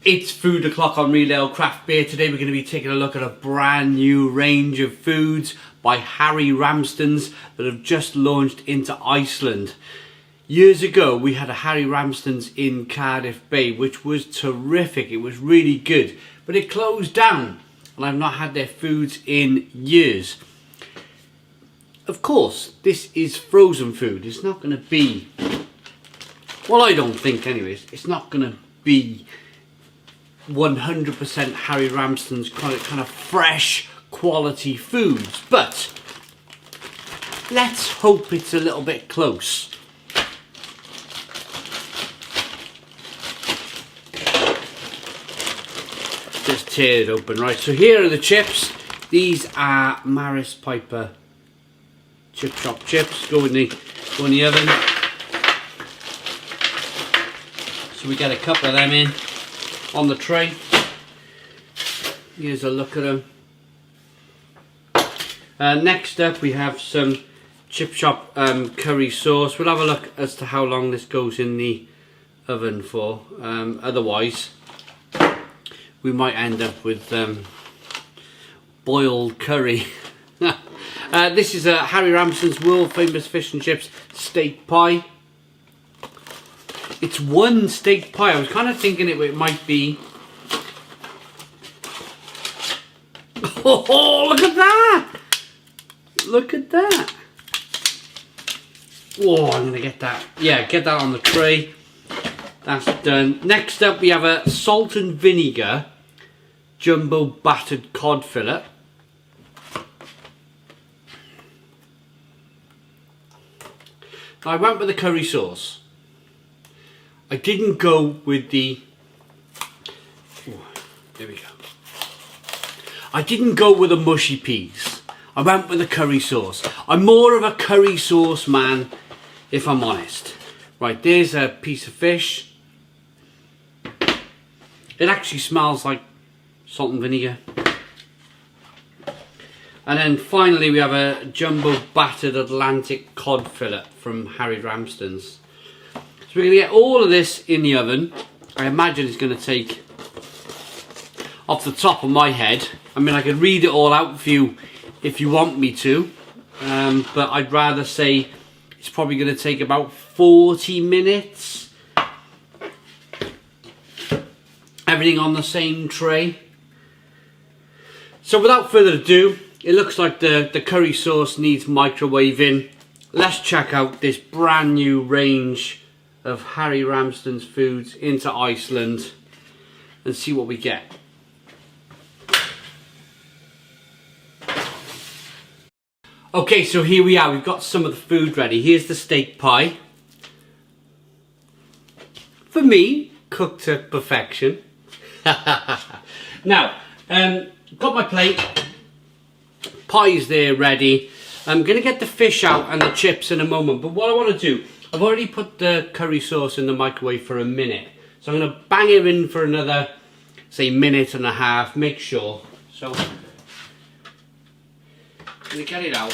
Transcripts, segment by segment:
It's Food O'Clock on Real Ale Craft Beer. Today we're going to be taking a look at a brand new range of foods by Ramsden's that have just launched into Iceland. Years ago we had a Ramsden's in Cardiff Bay, which was terrific. It was really good, but it closed down and I've not had their foods in years. Of course, this is frozen food. It's not going to be, well, I don't think anyways, it's not going to be 100% Ramsden's kind of fresh quality foods, but let's hope it's a little bit close. Just tear it open. Right, so here are the chips. These are Maris Piper chip shop chips. Go in the oven. So we get a couple of them in on the tray. Here's a look at them. Next up we have some chip shop curry sauce. We'll have a look as to how long this goes in the oven for. Otherwise we might end up with boiled curry. This is a Ramsden's world famous fish and chips steak pie. It's one steak pie. I was kind of thinking it might be. Oh, look at that! Look at that! Oh, I'm gonna get that. Yeah, get that on the tray. That's done. Next up, we have a salt and vinegar jumbo battered cod fillet. Now, I went with the curry sauce. I didn't go with the, there we go. I didn't go with the mushy peas. I went with the curry sauce. I'm more of a curry sauce man, if I'm honest. Right, there's a piece of fish. It actually smells like salt and vinegar. And then finally we have a jumbo battered Atlantic cod fillet from Ramsden's. So we're going to get all of this in the oven. I imagine it's going to take, off the top of my head, I mean I could read it all out for you if you want me to, but I'd rather say it's probably going to take about 40 minutes. Everything on the same tray. So without further ado, it looks like the curry sauce needs microwaving. Let's check out this brand new range of Ramsden's foods into Iceland and see what we get. Okay, so here we are. We've got some of the food ready. Here's the steak pie. For me, cooked to perfection. Now, got my plate. Pie's there ready. I'm going to get the fish out and the chips in a moment, but what I want to do, I've already put the curry sauce in the microwave for a minute. So I'm going to bang it in for another, say, minute and a half, make sure. So, I'm going to get it out.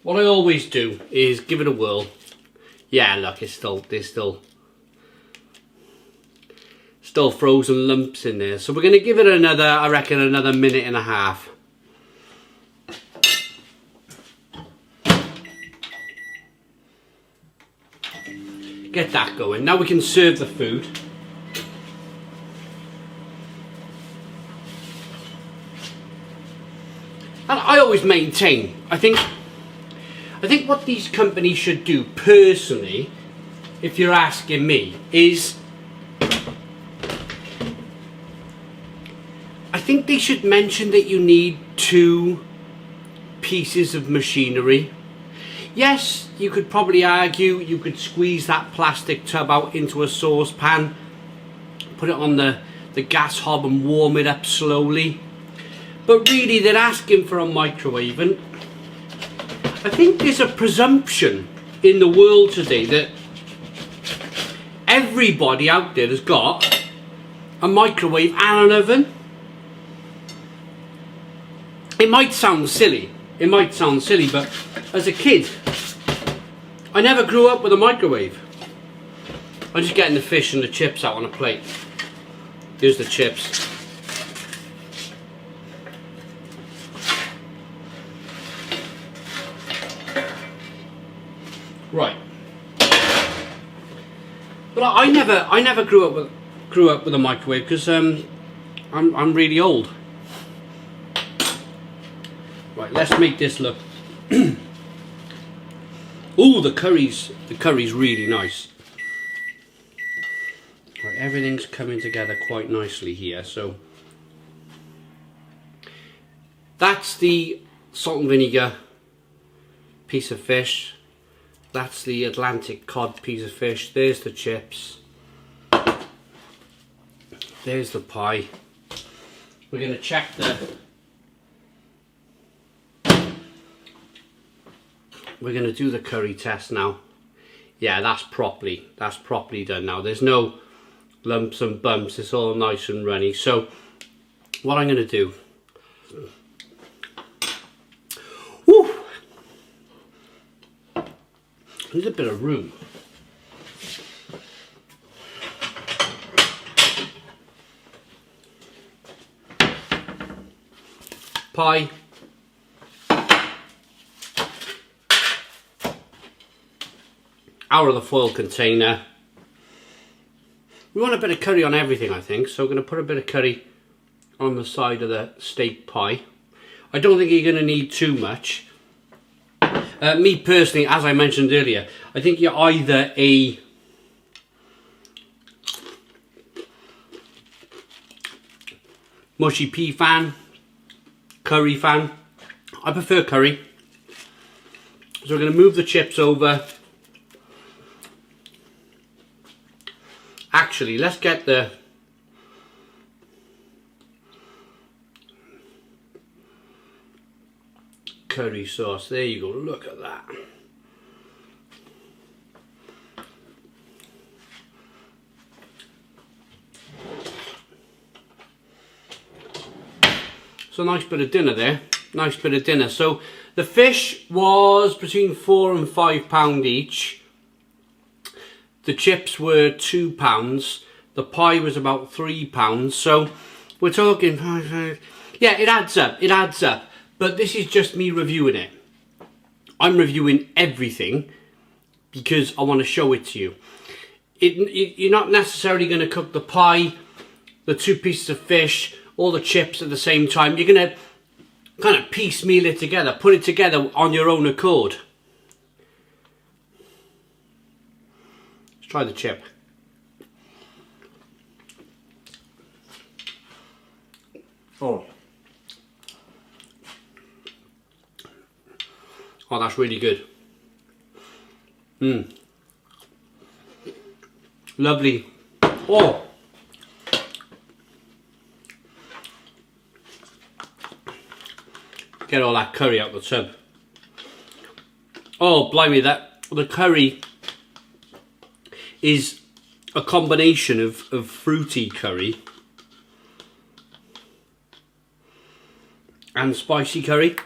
What I always do is give it a whirl. Yeah, look, there's still frozen lumps in there. So we're going to give it another, I reckon, another minute and a half. Get that going. Now we can serve the food. And I always maintain, I think what these companies should do, personally, if you're asking me, is I think they should mention that you need 2 pieces of machinery. Yes, you could probably argue you could squeeze that plastic tub out into a saucepan, put it on the gas hob and warm it up slowly. But really they're asking for a microwave, and I think there's a presumption in the world today that everybody out there has got a microwave and an oven. It might sound silly, but as a kid I never grew up with a microwave. I'm just getting the fish and the chips out on a plate. Here's the chips. Right. But I never grew up with a microwave because I'm really old. Right, let's make this look. Ooh, the curry's really nice. Right, everything's coming together quite nicely here. So that's the salt and vinegar piece of fish. That's the Atlantic cod piece of fish. There's the chips. There's the pie. We're going to check we're going to do the curry test now. Yeah, that's properly done now. There's no lumps and bumps. It's all nice and runny. So what I'm going to do, whew, there's a bit of room. Pie. Out of the foil container. We want a bit of curry on everything, I think, so we're going to put a bit of curry on the side of the steak pie. I don't think you're going to need too much. Me personally, as I mentioned earlier, I think you're either a mushy pea fan, curry fan. I prefer curry. So we're going to move the chips over. Actually, let's get the curry sauce. There you go, look at that. So nice bit of dinner there. Nice bit of dinner. So the fish was between £4 and £5 each. The chips were £2. The pie was about £3. So we're talking, yeah, it adds up. It adds up. But this is just me reviewing it. I'm reviewing everything because I want to show it to you. You're not necessarily going to cook the pie, the 2 pieces of fish, all the chips at the same time. You're going to kind of piecemeal it together, put it together on your own accord. Let's try the chip. Oh, that's really good. Lovely. Oh, get all that curry out the tub. Oh, blimey, the curry is a combination of fruity curry and spicy curry.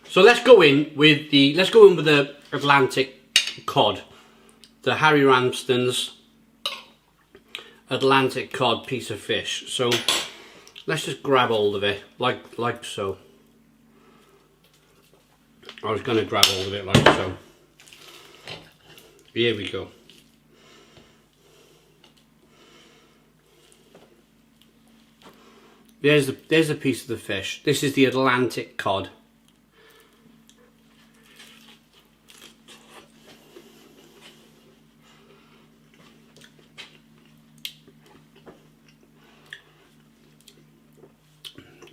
So let's go in with the Atlantic cod, the Harry Ramsden's Atlantic cod piece of fish. So let's just grab hold of it like so. I was going to grab hold of it like so. Here we go. There's a piece of the fish. This is the Atlantic cod.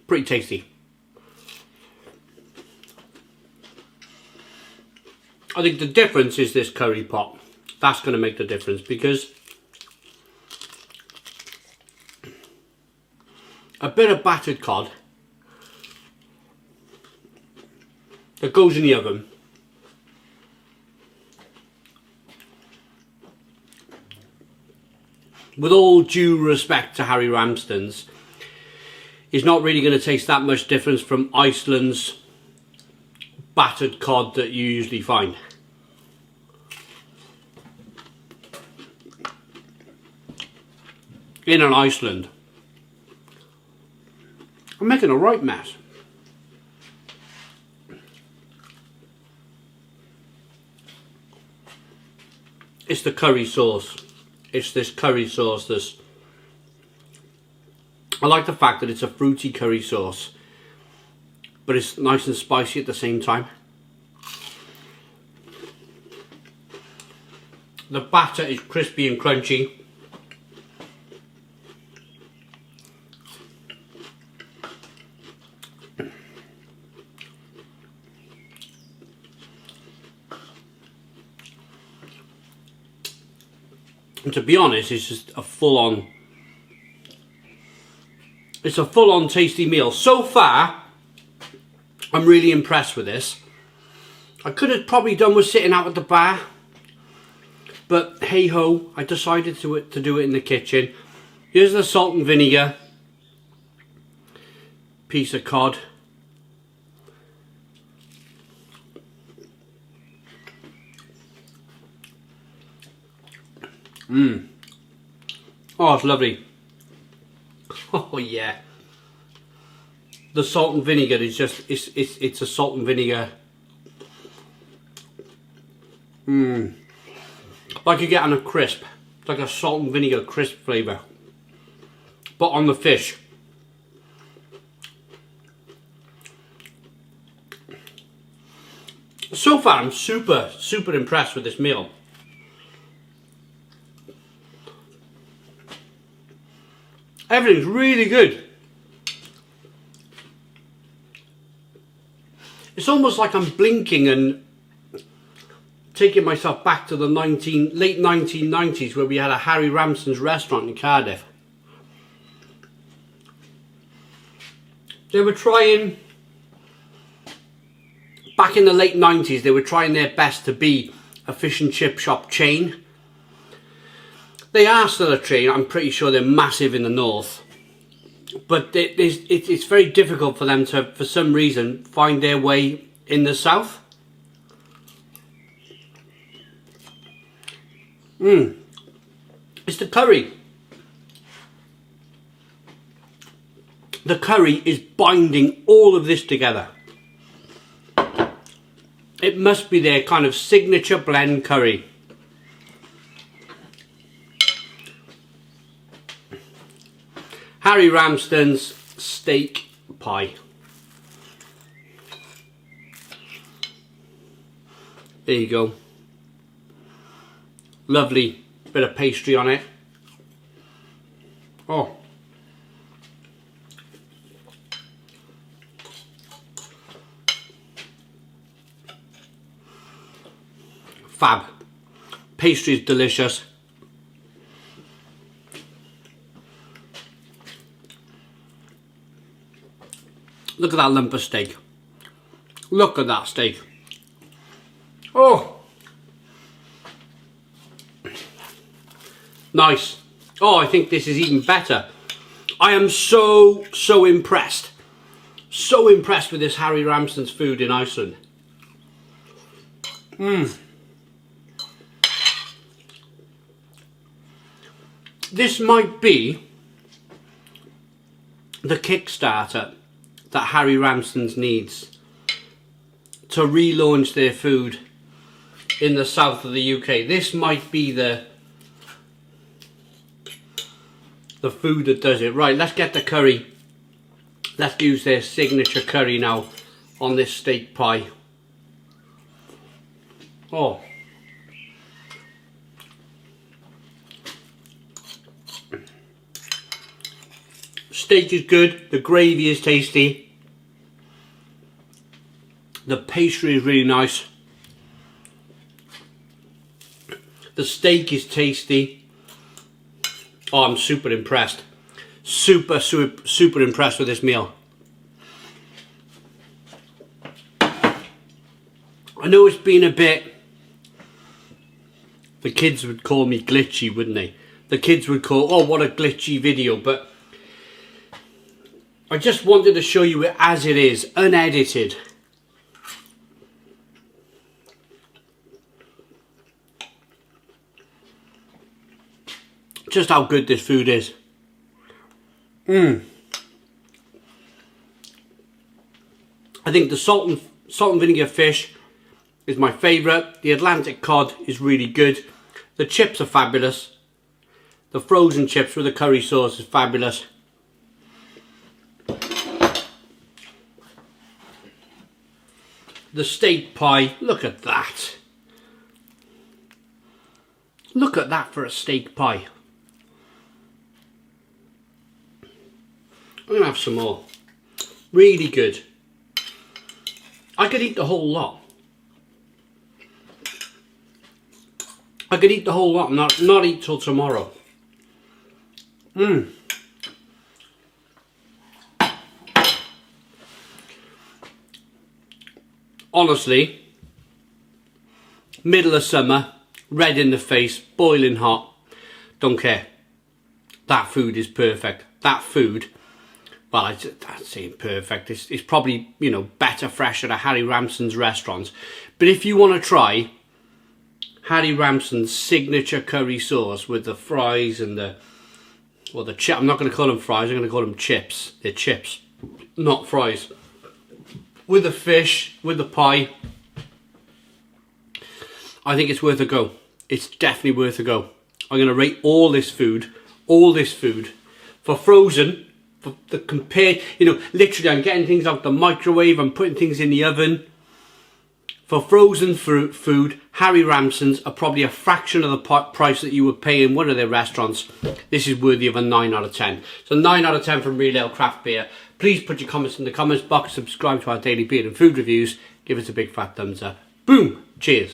Pretty tasty. I think the difference is this curry pot. That's going to make the difference because a bit of battered cod that goes in the oven, with all due respect to Harry Ramsden's, is not really going to taste that much difference from Iceland's battered cod that you usually find. In an Iceland. I'm making a right mess. It's the curry sauce. It's this curry sauce that's... I like the fact that it's a fruity curry sauce, but it's nice and spicy at the same time. The batter is crispy and crunchy. And to be honest, it's just a full-on... It's a full-on tasty meal. So far, I'm really impressed with this. I could have probably done with sitting out at the bar, but hey ho, I decided to do it in the kitchen. Here's the salt and vinegar piece of cod. Oh, it's lovely. Oh yeah. The salt and vinegar is just, it's a salt and vinegar. Like you get on a crisp. It's like a salt and vinegar crisp flavour. But on the fish. So far I'm super impressed with this meal. Everything's really good. It's almost like I'm blinking and taking myself back to the late 1990s where we had a Harry Ramsden's restaurant in Cardiff. They were trying, back in the late 90s, they were trying their best to be a fish and chip shop chain. They are still a chain. I'm pretty sure they're massive in the north. But it's very difficult for them to, for some reason, find their way in the south. It's the curry. The curry is binding all of this together. It must be their kind of signature blend curry. Harry Ramsden's steak pie. There you go. Lovely bit of pastry on it. Oh. Fab. Pastry is delicious. Look at that lump of steak. Look at that steak. Oh. Nice. Oh, I think this is even better. I am so impressed. So impressed with this Harry Ramsden's food in Iceland. This might be the Kickstarter that Harry Ramsden's needs to relaunch their food in the south of the UK. This might be the food that does it. Right, let's get the curry. Let's use their signature curry now on this steak pie. Oh. Steak is good, the gravy is tasty, the pastry is really nice, the steak is tasty. Oh, I'm super impressed. Super impressed with this meal. I know it's been a bit, the kids would call me glitchy, wouldn't they? The kids would call, oh, what a glitchy video, but I just wanted to show you it as it is, unedited. just how good this food is. I think the salt and vinegar fish is my favourite. The Atlantic cod is really good. The chips are fabulous. The frozen chips with the curry sauce is fabulous. The steak pie, look at that. Look at that for a steak pie. I'm going to have some more. Really good. I could eat the whole lot. I could eat the whole lot and not eat till tomorrow. Honestly, middle of summer, red in the face, boiling hot, don't care. That food is perfect. That food, well, I'm saying perfect, it's probably, you know, better fresh at a Harry Ramsden's restaurant. But if you want to try Harry Ramsden's signature curry sauce with the fries and the chip, I'm not going to call them fries, I'm going to call them chips. They're chips, not fries. With the fish, with the pie, I think it's worth a go. It's definitely worth a go. I'm going to rate all this food for frozen, for the compared, you know, literally I'm getting things out the microwave, I'm putting things in the oven. For frozen food, Harry Ramsden's are probably a fraction of the price that you would pay in one of their restaurants. This is worthy of a 9 out of 10. So 9 out of 10 from Real Ale Craft Beer. Please put your comments in the comments box, subscribe to our daily beer and food reviews, give us a big fat thumbs up. Boom! Cheers!